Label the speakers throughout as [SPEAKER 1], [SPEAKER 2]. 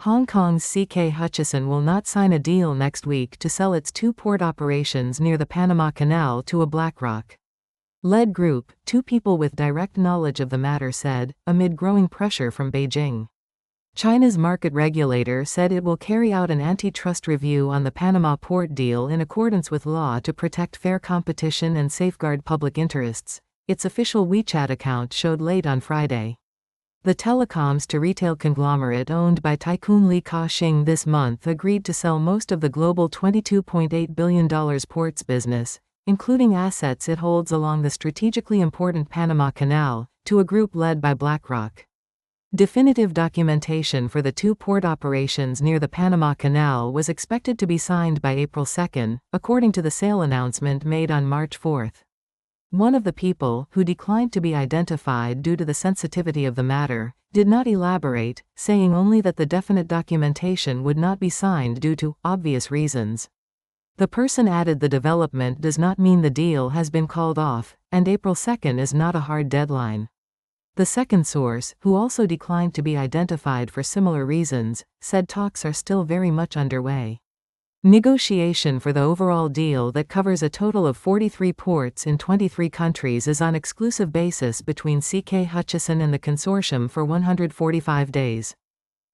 [SPEAKER 1] Hong Kong's CK Hutchison will not sign a deal next week to sell its two port operations near the Panama Canal to a BlackRock-led group, two people with direct knowledge of the matter said, amid growing pressure from Beijing. China's market regulator said it will carry out an antitrust review on the Panama port deal in accordance with law to protect fair competition and safeguard public interests, its official WeChat account showed late on Friday. The telecoms-to-retail conglomerate owned by tycoon Li Ka-shing this month agreed to sell most of the global $22.8 billion ports business, including assets it holds along the strategically important Panama Canal, to a group led by BlackRock. Definitive documentation for the two port operations near the Panama Canal was expected to be signed by April 2, according to the sale announcement made on March 4. One of the people, who declined to be identified due to the sensitivity of the matter, did not elaborate, saying only that the definite documentation would not be signed due to obvious reasons. The person added the development does not mean the deal has been called off, and April 2 is not a hard deadline. The second source, who also declined to be identified for similar reasons, said talks are still very much underway. Negotiation for the overall deal that covers a total of 43 ports in 23 countries is on exclusive basis between CK Hutchison and the consortium for 145 days.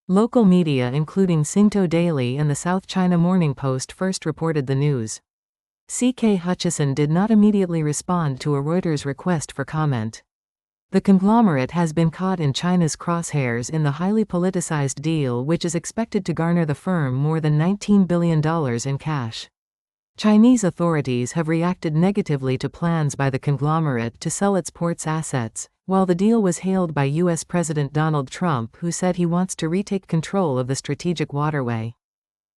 [SPEAKER 1] Local media including Singto Daily and the South China Morning Post first reported the news. CK Hutchison did not immediately respond to a Reuters request for comment. The conglomerate has been caught in China's crosshairs in the highly politicized deal, which is expected to garner the firm more than $19 billion in cash. Chinese authorities have reacted negatively to plans by the conglomerate to sell its ports assets, while the deal was hailed by U.S. President Donald Trump, who said he wants to retake control of the strategic waterway.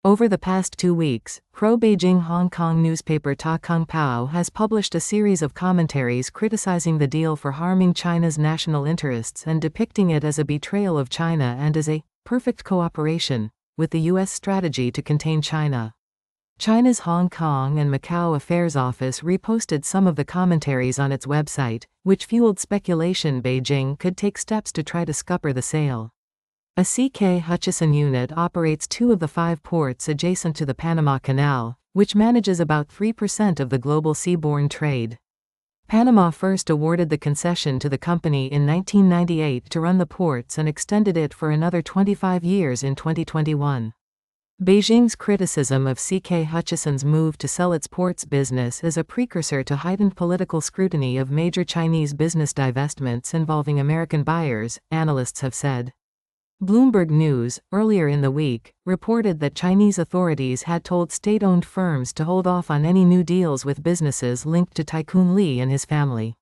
[SPEAKER 1] Over the past 2 weeks, pro-Beijing Hong Kong newspaper Ta Kung Pao has published a series of commentaries criticizing the deal for harming China's national interests and depicting it as a betrayal of China and as a perfect cooperation with the U.S. strategy to contain China. China's Hong Kong and Macau Affairs Office reposted some of the commentaries on its website, which fueled speculation Beijing could take steps to try to scupper the sale. A CK Hutchison unit operates 2 of the 5 ports adjacent to the Panama Canal, which manages about 3% of the global seaborne trade. Panama first awarded the concession to the company in 1998 to run the ports and extended it for another 25 years in 2021. Beijing's criticism of CK Hutchison's move to sell its ports business is a precursor to heightened political scrutiny of major Chinese business divestments involving American buyers, analysts have said. Bloomberg News, earlier in the week, reported that Chinese authorities had told state-owned firms to hold off on any new deals with businesses linked to Tycoon Li and his family.